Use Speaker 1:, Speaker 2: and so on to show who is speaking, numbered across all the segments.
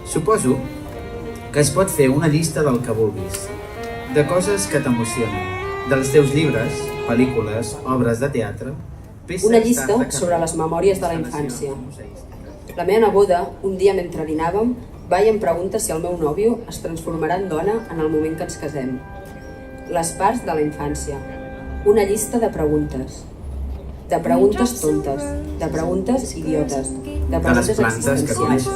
Speaker 1: Suposo que es pot fer una llista del que vulguis, de coses que t'emocionen, dels teus llibres, pel·lícules, obres de teatre,
Speaker 2: una llista sobre les memòries de la infància. La meva neboda, un dia mentre dinàvem, va i em pregunta si el meu nòvio es transformarà en dona en el moment que ens casem. Les parts de la infància. Una llista de preguntes. De preguntes tontes, de preguntes idiotes, de preguntes existencials,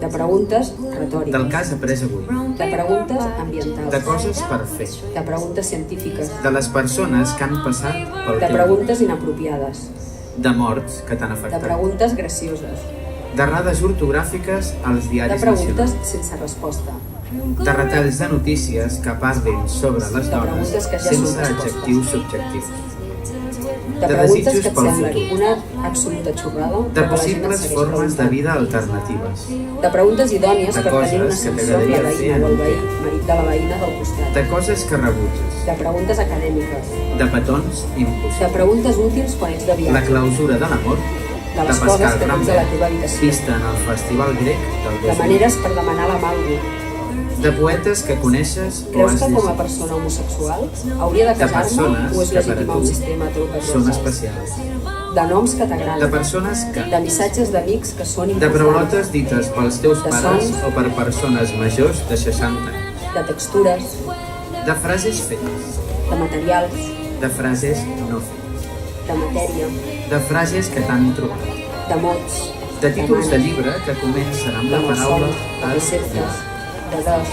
Speaker 2: de preguntes retòriques,
Speaker 1: del cas après avui,
Speaker 2: de preguntes ambientals,
Speaker 1: de coses per fer,
Speaker 2: de preguntes científiques,
Speaker 1: de les persones que han passat pel
Speaker 2: de
Speaker 1: teu
Speaker 2: preguntes inapropiades,
Speaker 1: de morts que t'han
Speaker 2: de
Speaker 1: afectat,
Speaker 2: preguntes gracioses,
Speaker 1: d'errades ortogràfiques als
Speaker 2: de
Speaker 1: diaris
Speaker 2: preguntes
Speaker 1: nacionals,
Speaker 2: sense resposta,
Speaker 1: de retalls de notícies que parlin sobre les dones
Speaker 2: preguntes que ja són
Speaker 1: sense
Speaker 2: respostes.
Speaker 1: adjectius subjectius,
Speaker 2: de
Speaker 1: de
Speaker 2: preguntes
Speaker 1: desitjos
Speaker 2: que et
Speaker 1: pel
Speaker 2: semblen
Speaker 1: futur,
Speaker 2: una absoluta xorrada,
Speaker 1: de
Speaker 2: però que la gent
Speaker 1: possibles
Speaker 2: et segueix
Speaker 1: formes de
Speaker 2: preguntant.
Speaker 1: vida alternatives,
Speaker 2: De preguntes idònies
Speaker 1: de
Speaker 2: per tenir un
Speaker 1: coses que
Speaker 2: ascensor amb la
Speaker 1: t'agradaria fer
Speaker 2: veïna o el
Speaker 1: en
Speaker 2: veí, marit de la veïna del costat,
Speaker 1: de coses que rebutges,
Speaker 2: de preguntes acadèmiques,
Speaker 1: de petons
Speaker 2: de
Speaker 1: impossibles,
Speaker 2: preguntes útils quan ets de
Speaker 1: la
Speaker 2: viatge,
Speaker 1: clausura de l'amor,
Speaker 2: de
Speaker 1: de
Speaker 2: les
Speaker 1: pescar
Speaker 2: coses
Speaker 1: al
Speaker 2: que
Speaker 1: Gran
Speaker 2: tens a la
Speaker 1: Verd,
Speaker 2: teva habitació,
Speaker 1: pista en el festival grec del
Speaker 2: de
Speaker 1: 2000,
Speaker 2: maneres per demanar la mà a algú.
Speaker 1: de poetes que coneixes o
Speaker 2: Creus
Speaker 1: has
Speaker 2: que com a
Speaker 1: llegit,
Speaker 2: persona homosexual hauria de
Speaker 1: de
Speaker 2: casar-me
Speaker 1: persones
Speaker 2: o és
Speaker 1: que per a
Speaker 2: legitimar un
Speaker 1: tu
Speaker 2: sistema
Speaker 1: són
Speaker 2: heteropatriarcal?
Speaker 1: especials,
Speaker 2: De noms que
Speaker 1: de
Speaker 2: t'agraden,
Speaker 1: persones que,
Speaker 2: de missatges d'amics que són
Speaker 1: de
Speaker 2: importants,
Speaker 1: brolotes dites pels teus
Speaker 2: De
Speaker 1: pares
Speaker 2: sons.
Speaker 1: o per persones majors de 60 anys,
Speaker 2: de textures,
Speaker 1: de frases fetes,
Speaker 2: de materials,
Speaker 1: de frases no fetes,
Speaker 2: de matèria,
Speaker 1: de frases que t'han trobat,
Speaker 2: de mots,
Speaker 1: de títols de llibre que comencen amb
Speaker 2: de
Speaker 1: la paraula
Speaker 2: malsons, de
Speaker 1: al
Speaker 2: receptes,
Speaker 1: final,
Speaker 2: de dos,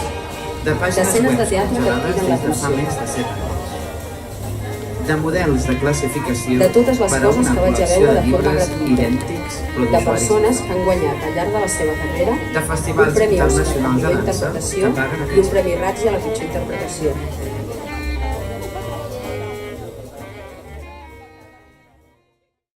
Speaker 1: de pàgines
Speaker 2: d'escenes de
Speaker 1: web
Speaker 2: teatre que et
Speaker 1: congelades
Speaker 2: criden
Speaker 1: des de fa
Speaker 2: l'atenció.
Speaker 1: més de 7 anys, de models de classificació
Speaker 2: De totes les
Speaker 1: per a
Speaker 2: coses
Speaker 1: una
Speaker 2: que vaig a
Speaker 1: col·lecció
Speaker 2: veure de forma
Speaker 1: llibres
Speaker 2: gratuïta.
Speaker 1: idèntics però
Speaker 2: de
Speaker 1: d'usuaris
Speaker 2: persones que han guanyat al llarg de la seva carrera
Speaker 1: de festivals
Speaker 2: un premi Oscar a
Speaker 1: internacionals de
Speaker 2: millor
Speaker 1: dansa
Speaker 2: interpretació
Speaker 1: que paguen
Speaker 2: i un
Speaker 1: aquests
Speaker 2: premi Razzie a la pitjor interpretació.